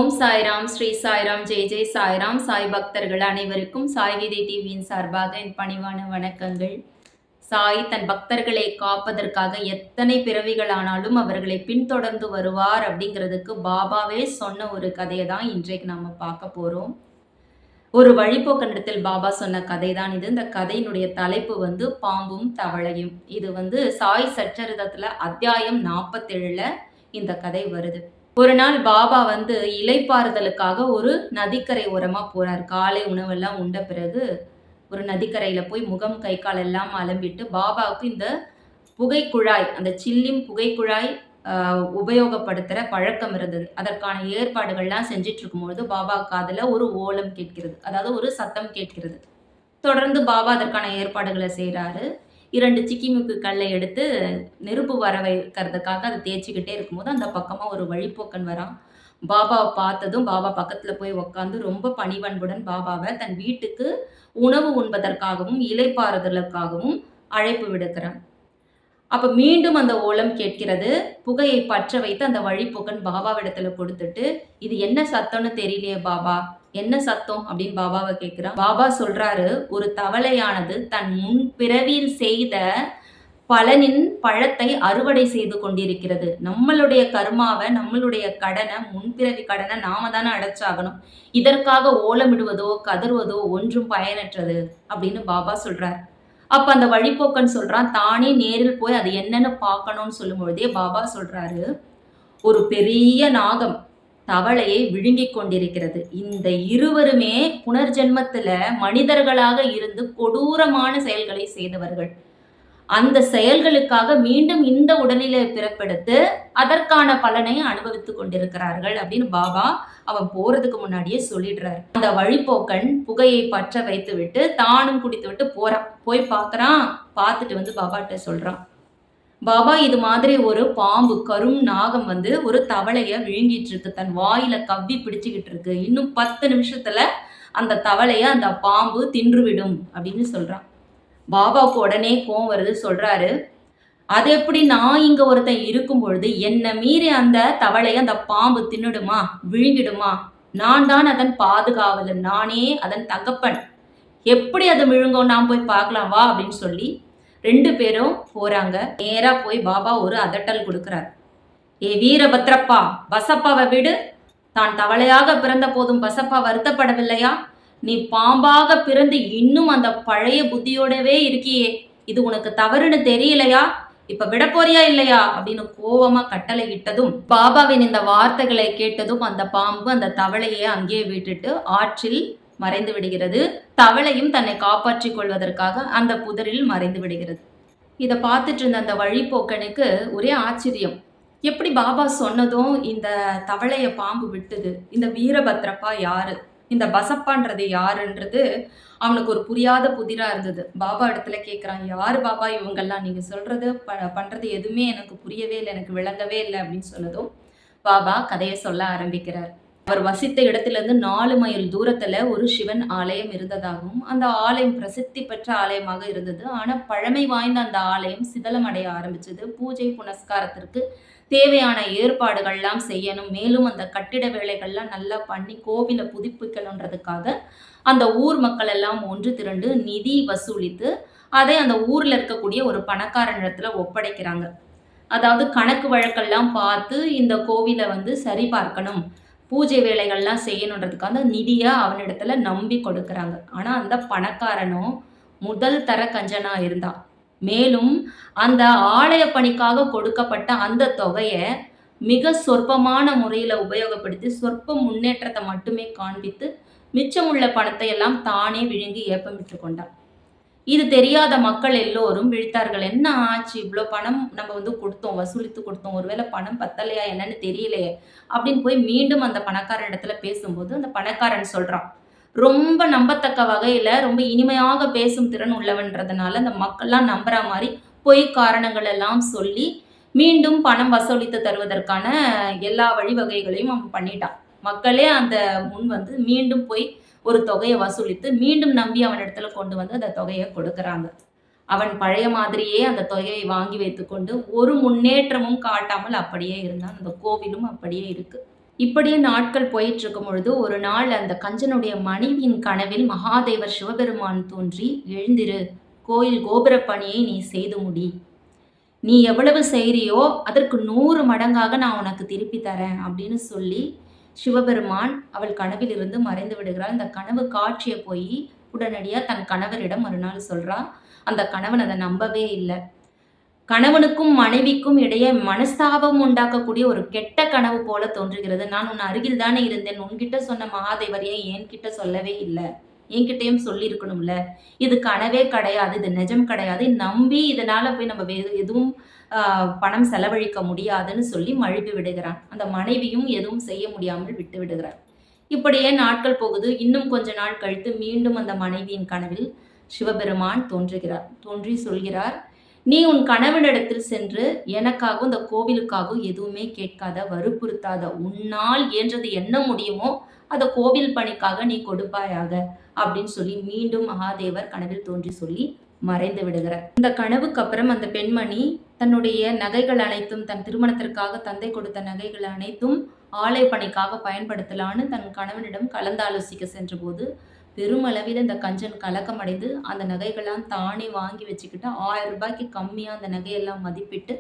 ஓம் சாய்ராம், ஸ்ரீ சாய்ராம், ஜெய் ஜெய் சாய்ராம். சாய் பக்தர்கள் அனைவருக்கும் சாய் கீதை டிவியின் சார்பாக என் பணிவான வணக்கங்கள். சாய் தன் பக்தர்களை காப்பதற்காக எத்தனை பிறவிகள் ஆனாலும் அவர்களை பின்தொடர்ந்து வருவார் அப்படிங்கிறதுக்கு பாபாவே சொன்ன ஒரு கதையை தான் இன்றைக்கு நாம பார்க்க போறோம். ஒரு வழிபோக்கனிடத்தில் பாபா சொன்ன கதை தான் இது. இந்த கதையினுடைய தலைப்பு பாம்பும் தவளையும். இது சாய் சச்சரிதத்துல அத்தியாயம் 47ல இந்த கதை வருது. ஒரு நாள் பாபா இலைப்பாறுதலுக்காக ஒரு நதிக்கரை ஓரமா போறார். காலை உணவெல்லாம் உண்ட பிறகு ஒரு நதிக்கரையில போய் முகம் கை கால் எல்லாம் அலம்பிட்டு பாபாவுக்கு இந்த புகைக்குழாய், அந்த சில்லிம் புகைக்குழாய் உபயோகப்படுத்துகிற பழக்கம் இருந்தது. அதற்கான ஏற்பாடுகள்லாம் செஞ்சிட்டு இருக்கும்பொழுது பாபா காதுல ஒரு ஓலம் கேட்கிறது, அதாவது ஒரு சத்தம் கேட்கிறது. தொடர்ந்து பாபா அதற்கான ஏற்பாடுகளை செய்கிறாரு. 2 சிக்கிமுக்கு கல்லை எடுத்து நெருப்பு வர வைக்கிறதுக்காக அதை தேய்ச்சிக்கிட்டே இருக்கும்போது அந்த பக்கமாக ஒரு வழிப்போக்கன் வரான். பாபாவை பார்த்ததும் பாபா பக்கத்தில் போய் உக்காந்து ரொம்ப பணிவன்புடன் பாபாவை தன் வீட்டுக்கு உணவு உண்பதற்காகவும் இலைப்பாறுதலுக்காகவும் அழைப்பு விடுக்கிறான். அப்போ மீண்டும் அந்த ஓலம் கேட்கிறது. புகையை பற்ற வைத்து அந்த வழிப்போக்கன் பாபாவிடத்துல கொடுத்துட்டு, இது என்ன சத்தம்னு தெரியலையே பாபா, என்ன சத்தம் அப்படின்னு பாபாவை கேட்கிறான். பாபா சொல்றாரு, ஒரு தவளையானது தன் முன் பிறவியில் செய்த பலனின் பழத்தை அறுவடை செய்து கொண்டிருக்கிறது. நம்மளுடைய கர்மாவை, நம்மளுடைய கடனை, முன்பிறவி கடனை நாம தானே அடைச்சாகணும். இதற்காக ஓலமிடுவதோ கதறுவதோ ஒன்றும் பயனற்றது அப்படின்னு பாபா சொல்றார். அப்ப அந்த வழிப்போக்கன் சொல்றான், தானே நேரில் போய் அது என்னன்னு பார்க்கணும்னு சொல்லும் பொழுதே பாபா சொல்றாரு, ஒரு பெரிய நாகம் தவளையை விழுங்கிக் கொண்டிருக்கிறது. இந்த இருவருமே புனர்ஜென்மத்துல மனிதர்களாக இருந்து கொடூரமான செயல்களை செய்தவர்கள். அந்த செயல்களுக்காக மீண்டும் இந்த உடலிலே பிறப்பெடுத்து அதற்கான பலனை அனுபவித்துக் கொண்டிருக்கிறார்கள் அப்படின்னு பாபா அவன் போறதுக்கு முன்னாடியே சொல்லிடுறாரு. அந்த வழிப்போக்கன் புகையை பற்ற வைத்து விட்டு தானும் குடித்து விட்டு போறான். போய் பார்க்கறான். பார்த்துட்டு பாபாட்ட சொல்றான், பாபா இது மாதிரி ஒரு பாம்பு, கரும் நாகம் ஒரு தவளைய விழுங்கிட்டு இருக்கு, தன் வாயில கவ்வி பிடிச்சுக்கிட்டு இருக்கு. இன்னும் 10 நிமிஷத்துல அந்த தவளைய அந்த பாம்பு தின்றுவிடும் அப்படின்னு சொல்றான். பாபாவுக்கு உடனே கோவம் வருது. சொல்றாரு, அது எப்படி நான் இங்க ஒருத்தன் இருக்கும் பொழுது என்ன மீறி அந்த தவளைய அந்த பாம்பு தின்னுடுமா, விழுங்கிடுமா? நான் தான் அதன் பாதுகாவலன், நானே அதன் தகப்பன், எப்படி அதை விழுங்கும், நான் போய் பார்க்கலாம் வா அப்படின்னு சொல்லி 2 பேரும் போறாங்க. நேரா போய் பாபா ஒரு அதட்டல் கொடுக்கிறார். ஏ வீரபத்ரப்பா, பசப்பாவை விடு. தான் தவளையாக பிறந்த போதும் பசப்பா வருத்தப்படவில்லையா? நீ பாம்பாக பிறந்து இன்னும் அந்த பழைய புத்தியோடவே இருக்கியே, இது உனக்கு தவறுன்னு தெரியலையா? இப்ப விட போறியா இல்லையா அப்படின்னு கோவமா கட்டளை இட்டதும் பாபாவின் இந்த வார்த்தைகளை கேட்டதும் அந்த பாம்பு அந்த தவளையை அங்கேயே விட்டுட்டு ஆற்றில் மறைந்து விடுகிறது. தவளையும் தன்னை காப்பாற்றிக் கொள்வதற்காக அந்த புதரில் மறைந்து விடுகிறது. இதை பார்த்துட்டு இருந்த அந்த வழிப்போக்கனுக்கு ஒரே ஆச்சரியம். எப்படி பாபா சொன்னதும் இந்த தவளைய பாம்பு விட்டுது? இந்த வீரபத்ரப்பா யாரு, இந்த பசப்பான்றது யாருன்றது அவனுக்கு ஒரு புரியாத புதிரா இருந்தது. பாபா இடத்துல கேட்குறான், யாரு பாபா இவங்கெல்லாம், நீங்க சொல்றது பண்றது எதுவுமே எனக்கு புரியவே இல்லை, எனக்கு விளங்கவே இல்லை அப்படின்னு சொன்னதும் பாபா கதையை சொல்ல ஆரம்பிக்கிறார். அவர் வசித்த இடத்திலிருந்து 4 மைல் தூரத்துல ஒரு சிவன் ஆலயம் இருந்ததாகவும் அந்த ஆலயம் பிரசித்தி பெற்ற ஆலயமாக இருந்தது. ஆனா பழமை வாய்ந்த அந்த ஆலயம் சிதலம் அடைய ஆரம்பிச்சது. பூஜை புனஸ்காரத்திற்கு தேவையான ஏற்பாடுகள்லாம் செய்யணும். மேலும் அந்த கட்டிட வேலைகள்லாம் நல்லா பண்ணி கோவிலை புதுப்பிக்கணுன்றதுக்காக அந்த ஊர் மக்கள் எல்லாம் ஒன்று திரண்டு நிதி வசூலித்து அதை அந்த ஊர்ல இருக்கக்கூடிய ஒரு பணக்காரனிடத்துல ஒப்படைக்கிறாங்க. அதாவது கணக்கு வழக்கெல்லாம் பார்த்து இந்த கோவிலை சரி பார்க்கணும், பூஜை வேலைகள்லாம் செய்யணுன்றதுக்காக நிதியா அவனிடத்துல நம்பி கொடுக்குறாங்க. ஆனா அந்த பணக்காரனும் முதல் தர கஞ்சனா இருந்தான். மேலும் அந்த ஆலய பணிக்காக கொடுக்கப்பட்ட அந்த தொகையை மிக சொற்பமான முறையில உபயோகப்படுத்தி சொற்ப முன்னேற்றத்தை மட்டுமே காண்பித்து மிச்சமுள்ள பணத்தை எல்லாம் தானே விழுங்கி ஏப்பமிட்டு கொண்டான். இது தெரியாத மக்கள் எல்லோரும் விழித்தார்கள். என்ன ஆச்சு, இவ்வளோ பணம் நம்ம கொடுத்தோம், வசூலித்து கொடுத்தோம், ஒருவேளை பணம் பத்தலையா என்னன்னு தெரியலையே அப்படின்னு போய் மீண்டும் அந்த பணக்காரன் இடத்துல பேசும்போது அந்த பணக்காரன் சொல்றான், ரொம்ப நம்பத்தக்க வகையில ரொம்ப இனிமையாக பேசும் திறன் உள்ளவன்றதுனால அந்த மக்கள்லாம் நம்புற மாதிரி பொய் காரணங்கள் எல்லாம் சொல்லி மீண்டும் பணம் வசூலித்து தருவதற்கான எல்லா வழிவகைகளையும் அவன் பண்ணிட்டான். மக்களே அந்த முன் மீண்டும் போய் ஒரு தொகையை வசூலித்து மீண்டும் நம்பி அவன் இடத்துல கொண்டு அந்த தொகையை கொடுக்கறாங்க. அவன் பழைய மாதிரியே அந்த தொகையை வாங்கி வைத்துக்கொண்டு ஒரு முன்னேற்றமும் காட்டாமல் அப்படியே இருந்தான். அந்த கோவிலும் அப்படியே இருக்கு. இப்படியே நாட்கள் போயிட்டு இருக்கும் பொழுது ஒரு நாள் அந்த கஞ்சனுடைய மனைவியின் கனவில் மகாதேவர் சிவபெருமான் தோன்றி, எழுந்திரு, கோயில் கோபுர பணியை நீ செய்து முடி, நீ எவ்வளவு செய்கிறியோ அதற்கு 100 மடங்காக நான் உனக்கு திருப்பி தரேன் அப்படின்னு சொல்லி சிவபெருமான் அவள் கனவில் இருந்து மறைந்து விடுகிறாள். அந்த கனவு காட்சியை போய் உடனடியாக தன் கணவரிடம் மறுநாள் சொல்றா. அந்த கணவன் அதை நம்பவே இல்லை. கணவனுக்கும் மனைவிக்கும் இடையே மனஸ்தாபம் உண்டாக்கக்கூடிய ஒரு கெட்ட கனவு போல தோன்றுகிறது. நான் உன் அருகில் தானே இருந்தேன், உன்கிட்ட சொன்ன மகாதேவர் ஏன் என்கிட்ட சொல்லவே இல்லை, என்கிட்டயும் சொல்லியிருக்கணும்ல, இது கனவே கிடையாது, இது நிஜம் கிடையாது, நம்பி இதனால போய் நம்ம எதுவும் பணம் செலவழிக்க முடியாதுன்னு சொல்லி மழுப்பி விடுகிறான். அந்த மனைவியும் எதுவும் செய்ய முடியாமல் விட்டு விடுகிறார். இப்படியே நாட்கள் போகுது. இன்னும் கொஞ்ச நாள் கழித்து மீண்டும் அந்த மனைவியின் கனவில் சிவபெருமான் தோன்றி சொல்கிறார், நீ உன் கணவனிடத்தில் சென்று எனக்காகவும் இந்த கோவிலுக்காகவும் எதுவுமே கேட்காத, வற்புறுத்தாத, உன்னால் இயன்றது என்ன முடியுமோ அதை கோவில் பணிக்காக நீ கொடுப்பாயாக அப்படின்னு சொல்லி மீண்டும் மகாதேவர் கனவில் தோன்றி சொல்லி மறைந்து விடுகிறார். இந்த கனவுக்கு அப்புறம் அந்த பெண்மணி தன்னுடைய நகைகள் அனைத்தும், தன் திருமணத்திற்காக தந்தை கொடுத்த நகைகள் அனைத்தும் ஆலய பணிக்காக பயன்படுத்தலான்னு தன் கணவனிடம் கலந்தாலோசிக்க சென்றபோது பெருமளவில் இந்த கஞ்சன் கலக்கம் அடைந்து அந்த நகைகள்லாம் தானே வாங்கி வச்சுக்கிட்டு 1000 ரூபாய்க்கு கம்மியாக அந்த நகையெல்லாம் மதிப்பிட்டு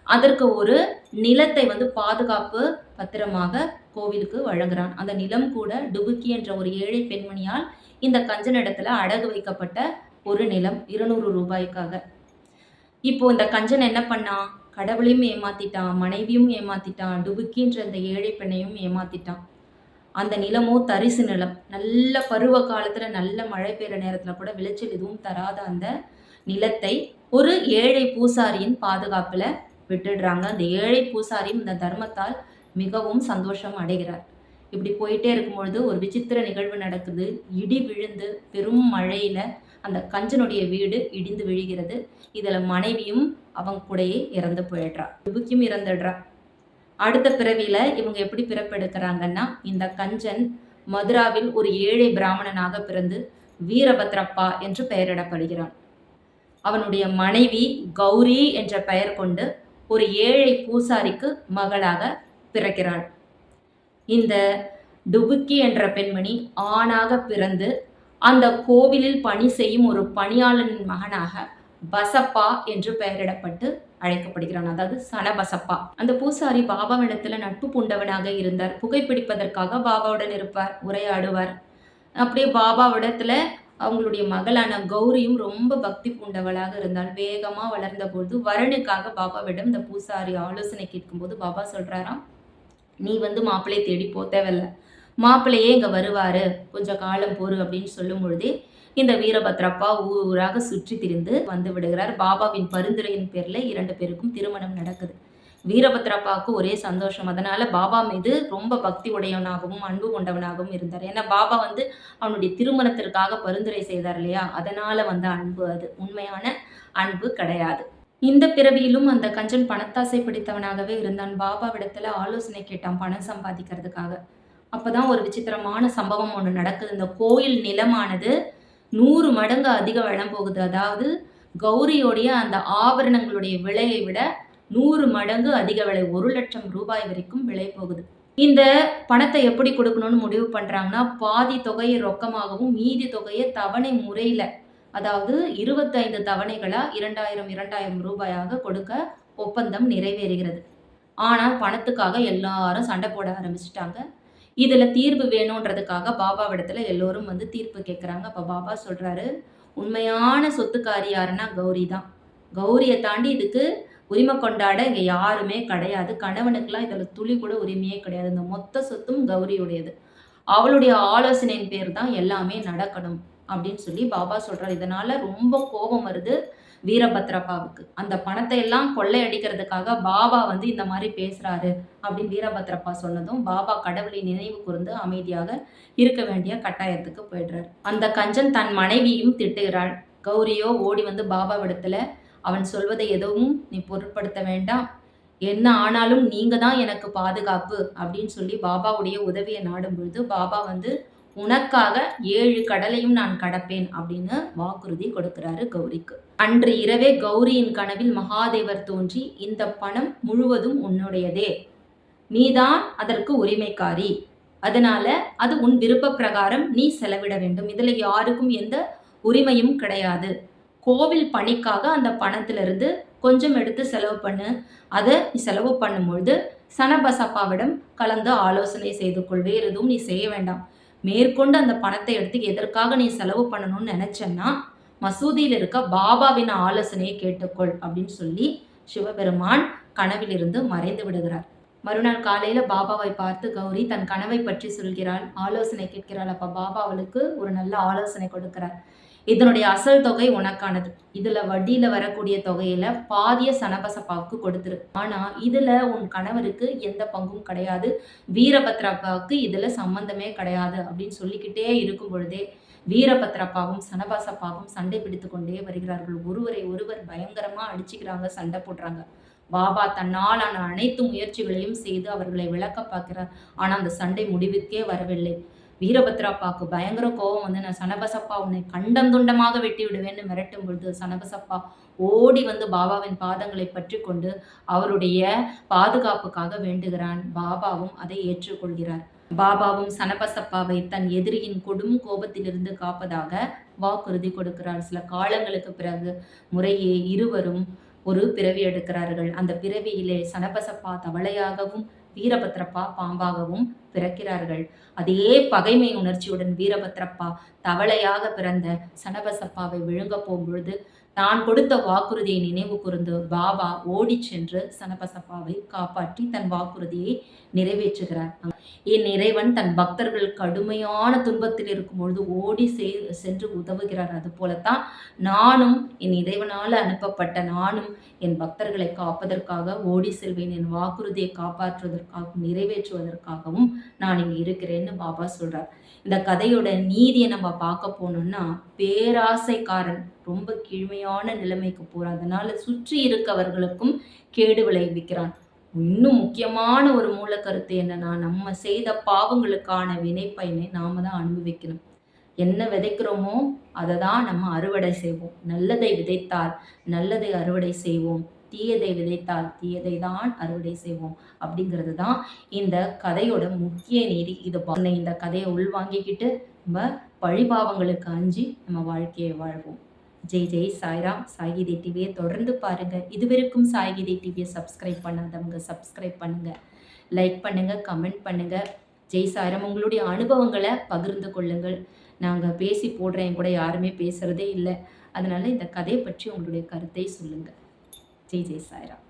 அதற்கு ஒரு நிலத்தை பாதுகாப்பு பத்திரமாக கோவிலுக்கு வழங்குறான். அந்த நிலம் கூட டுபுக்கி என்ற ஒரு ஏழை பெண்மணியால் இந்த கஞ்சனிடத்துல அடகு வைக்கப்பட்ட ஒரு நிலம் 200 ரூபாய்க்காக. இப்போ இந்த கஞ்சன் என்ன பண்ணான்? கடவுளையும் ஏமாத்திட்டான், மனைவியும் ஏமாத்திட்டான், டுபுக்கின்ற அந்த ஏழை பெண்ணையும் ஏமாத்திட்டான். அந்த நிலமோ தரிசு நிலம். நல்ல பருவ காலத்துல நல்ல மழை பெய்கிற நேரத்துல கூட விளைச்சல் எதுவும் தராத அந்த நிலத்தை ஒரு ஏழை பூசாரியின் பாதுகாப்புல விட்டுடுறாங்க. அந்த ஏழை பூசாரியும் இந்த தர்மத்தால் மிகவும் சந்தோஷம் அடைகிறார். இப்படி போயிட்டே இருக்கும்பொழுது ஒரு விசித்திர நிகழ்வு நடக்குது. இடி விழுந்து பெரும் மழையில அந்த கஞ்சனுடைய வீடு இடிந்து விழுகிறது. இதுல மனைவியும் அவங்க கூடயே இறந்து போயிடுறா, டுபுக்கியும் இறந்துடுறா. அடுத்த பிறவியில இவங்க எப்படி பிறப்பெடுக்கிறாங்கன்னா, இந்த கஞ்சன் மதுராவில் ஒரு ஏழை பிராமணனாக பிறந்து வீரபத்ரப்பா என்று பெயரிடப்படுகிறான். அவனுடைய மனைவி கௌரி என்ற பெயர் கொண்டு ஒரு ஏழை பூசாரிக்கு மகளாக பிறக்கிறாள். இந்த டுபுக்கி என்ற பெண்மணி ஆணாக பிறந்து அந்த கோவிலில் பணி செய்யும் ஒரு பணியாளனின் மகனாக பசப்பா என்று பெயரிடப்பட்டு அழைக்கப்படுகிறான். அதாவது சனபசப்பா. அந்த பூசாரி பாபாவிடத்துல நட்பு பூண்டவனாக இருந்தார். புகைப்பிடிப்பதற்காக பாபாவுடன் இருப்பார், உரையாடுவார். அப்படியே பாபாவிடத்துல அவங்களுடைய மகளான கௌரியும் ரொம்ப பக்தி பூண்டவளாக இருந்தால். வேகமா வளர்ந்த பொழுது வரனுக்காக பாபாவிடம் இந்த பூசாரி ஆலோசனை கேட்கும்போது பாபா சொல்றாராம், நீ மாப்பிள்ளை தேடி போ தேவையில்ல, மாப்பிள்ளையே இங்க வருவாரு, கொஞ்சம் காலம் போரு அப்படின்னு சொல்லும் பொழுதே இந்த வீரபத்ரப்பா ஊராக சுற்றி திரிந்து வந்து விடுகிறார். பாபாவின் பரிந்துரையின் பேர்ல 2 பேருக்கும் திருமணம் நடக்குது. வீரபத்ரப்பாவுக்கு ஒரே சந்தோஷம். அதனால பாபா மீது ரொம்ப பக்தி உடையவனாகவும் அன்பு கொண்டவனாகவும் இருந்தார். ஏன்னா பாபா அவனுடைய திருமணத்திற்காக பரிந்துரை செய்தார் இல்லையா, அதனால அன்பு, அது உண்மையான அன்பு கிடையாது. இந்த பிறவியிலும் அந்த கஞ்சன் பணத்தாசை பிடித்தவனாகவே இருந்தான். பாபாவிடத்துல ஆலோசனை கேட்டான் பணம் சம்பாதிக்கிறதுக்காக. அப்பதான் ஒரு விசித்திரமான சம்பவம் ஒன்று நடக்குது. இந்த கோயில் நிலமானது 100 மடங்கு அதிக விலை போகுது. அதாவது கௌரியோடைய அந்த ஆபரணங்களுடைய விலையை விட 100 மடங்கு அதிக விலை, 1 லட்சம் ரூபாய் வரைக்கும் விலை போகுது. இந்த பணத்தை எப்படி கொடுக்கணும்னு முடிவு பண்றாங்கன்னா, பாதி தொகையை ரொக்கமாகவும் மீதி தொகையை தவணை முறையில, அதாவது 25 தவணைகளா 2000 ரூபாயாக கொடுக்க ஒப்பந்தம் நிறைவேறுகிறது. ஆனா பணத்துக்காக எல்லாரும் சண்டை போட ஆரம்பிச்சிட்டாங்க. இதுல தீர்வு வேணும்ன்றதுக்காக பாபாவிடத்துல எல்லோரும் தீர்ப்பு கேட்குறாங்க. அப்ப பாபா சொல்றாரு, உண்மையான சொத்துக்காரி யாருன்னா கௌரி தான். கௌரியை தாண்டி இதுக்கு உரிமை கொண்டாட இங்க யாருமே கிடையாது. கணவனுக்கெல்லாம் இதுல துளி கூட உரிமையே கிடையாது. இந்த மொத்த சொத்தும் கௌரியுடையது. அவளுடைய ஆலோசனையின் பேர் தான் எல்லாமே நடக்கணும் அப்படின்னு சொல்லி பாபா சொல்றாரு. இதனால ரொம்ப கோபம் வருது வீரபத்ரப்பாவுக்கு. அந்த பணத்தை எல்லாம் கொள்ளையடிக்கிறதுக்காக பாபா இந்த மாதிரி பேசுறாரு அப்படின்னு வீரபத்ரப்பா சொன்னதும் பாபா கடவுளை நினைவு கூர்ந்து அமைதியாக இருக்க வேண்டிய கட்டாயத்துக்கு போயிடுறாரு. அந்த கஞ்சன் தன் மனைவியும் திட்டுகிறாள். கௌரியோ ஓடி பாபாவிடத்துல, அவன் சொல்வதை எதுவும் நீ பொருட்படுத்த வேண்டாம், என்ன ஆனாலும் நீங்க தான் எனக்கு பாதுகாப்பு அப்படின்னு சொல்லி பாபாவுடைய உதவியை நாடும் பொழுது பாபா உனக்காக 7 கடலையும் நான் கடப்பேன் அப்படின்னு வாக்குறுதி கொடுக்கிறாரு கௌரிக்கு. அன்று இரவே கௌரியின் கனவில் மகாதேவர் தோன்றி, இந்த பணம் முழுவதும் உன்னுடையதே, நீதான் அதற்கு உரிமைக்காரி. அதனால அது உன் விருப்ப பிரகாரம் நீ செலவிட வேண்டும். இதுல யாருக்கும் எந்த உரிமையும் கிடையாது. கோவில் பணிக்காக அந்த பணத்திலிருந்து கொஞ்சம் எடுத்து செலவு பண்ணு. அத நீ செலவு பண்ணும்பொழுது சனபசப்பாவிடம் கலந்து ஆலோசனை செய்து கொள். வேறு எதுவும் நீ செய்ய வேண்டாம். மேற்கொண்டு அந்த பணத்தை எடுத்து எதற்காக நீ செலவு பண்ணணும்னு நினைச்சேன்னா மசூதியில் இருக்க பாபாவின் ஆலோசனையை கேட்டுக்கொள் அப்படின்னு சொல்லி சிவபெருமான் கனவிலிருந்து மறைந்து விடுகிறார். மறுநாள் காலையில பாபாவை பார்த்து கௌரி தன் கனவை பற்றி சொல்கிறாள், ஆலோசனை கேட்கிறாள். அப்ப பாபா அவளுக்கு ஒரு நல்ல ஆலோசனை கொடுக்கிறார். இதனுடைய அசல் தொகை உனக்கானது. இதுல வட்டியில வரக்கூடிய தொகையில பாதிய சனபசப்பாவுக்கு கொடுத்துரு. ஆனா இதுல உன் கணவருக்கு எந்த பங்கும் கிடையாது. வீரபத்ரப்பாவுக்கு இதுல சம்பந்தமே கிடையாது அப்படின்னு சொல்லிக்கிட்டே இருக்கும் பொழுதே வீரபத்ரப்பாவும் சனபசப்பாவும் சண்டை பிடித்து கொண்டே வருகிறார்கள். ஒருவரை ஒருவர் பயங்கரமா அடிச்சுக்கிறாங்க, சண்டை போடுறாங்க. பாபா தன்னாலான அனைத்து முயற்சிகளையும் செய்து அவர்களை விளக்க பார்க்கிறார். ஆனா அந்த சண்டை முடிவுக்கே வரவில்லை. வீரபத்ராப்பாவுக்கு பயங்கர கோபம் வந்து, நான் சனபசப்பா உன்னை கண்டம் துண்டமாக வெட்டி விடுவேன்னு மிரட்டும் பொழுது சனபசப்பா ஓடி வந்து பாபாவின் பாதங்களை பற்றி கொண்டு அவருடைய பாதுகாப்புக்காக வேண்டுகிறான். பாபாவும் அதை ஏற்றுக்கொள்கிறார். பாபாவும் சனபசப்பாவை தன் எதிரியின் கொடும் கோபத்திலிருந்து காப்பதாக வாக்குறுதி கொடுக்கிறார். சில காலங்களுக்கு பிறகு முறையே இருவரும் ஒரு பிறவி எடுக்கிறார்கள். அந்த பிறவியிலே சனபசப்பா தவளையாகவும் வீரபத்ரப்பா பாம்பாகவும் பிறக்கிறார்கள். அதே பகைமை உணர்ச்சியுடன் வீரபத்ரப்பா தவளையாக பிறந்த சனபசப்பாவை விழுங்க போகும்பொழுது தான் கொடுத்த வாக்குறுதியை நினைவு கூர்ந்து பாபா ஓடி சென்று சனபசப்பாவை காப்பாற்றி தன் வாக்குறுதியை நிறைவேற்றுகிறார். என் இறைவன் தன் பக்தர்கள் கடுமையான துன்பத்தில் இருக்கும் பொழுது ஓடி சென்று உதவுகிறார். அது போலத்தான் நானும் என் இறைவனால் அனுப்பப்பட்ட நானும் என் பக்தர்களை காப்பதற்காக ஓடி செல்வேன். என் வாக்குறுதியை காப்பாற்றுவதற்காகவும் நிறைவேற்றுவதற்காகவும் நான் இங்கு இருக்கிறேன்னு பாபா சொல்றார். இந்த கதையோட நீதியை நம்ம பார்க்க போனோம்னா, பேராசைக்காரன் ரொம்ப கீழ்மையான நிலைமைக்கு போறான். அதனால சுற்றி இருக்கவர்களுக்கும் கேடு விளைவிக்கிறான். இன்னும் முக்கியமான ஒரு மூல கருத்து என்னன்னா, நம்ம செய்த பாவங்களுக்கான வினைப்பயனை நாம தான் அனுபவிக்கணும். என்ன விதைக்கிறோமோ அதை தான் நம்ம அறுவடை செய்வோம். நல்லதை விதைத்தால் நல்லதை அறுவடை செய்வோம், தீயதை விதைத்தால் தீயதை தான் அறுவடை செய்வோம் அப்படிங்கிறது தான் இந்த கதையோட முக்கிய நீதி. இந்த கதையை உள்வாங்கிக்கிட்டு நம்ம பழிபாவங்களுக்கு அஞ்சி நம்ம வாழ்க்கையை வாழ்வோம். ஜெய் ஜெய் சாய்ராம். சாய்கீதை டிவியை தொடர்ந்து பாருங்க. இதுவரைக்கும் சாய்கீதை டிவியை சப்ஸ்கிரைப் பண்ணாதவங்க சப்ஸ்கிரைப் பண்ணுங்க, லைக் பண்ணுங்க, கமெண்ட் பண்ணுங்க. ஜெய் சாய்ராம். உங்களுடைய அனுபவங்களை பகிர்ந்து கொள்ளுங்கள். நாங்கள் பேசி போடுறேன் கூட யாருமே பேசுறதே இல்லை. அதனால இந்த கதையை பற்றி உங்களுடைய கருத்தை சொல்லுங்க. ஜெய் ஜெய் சாய்ராம்.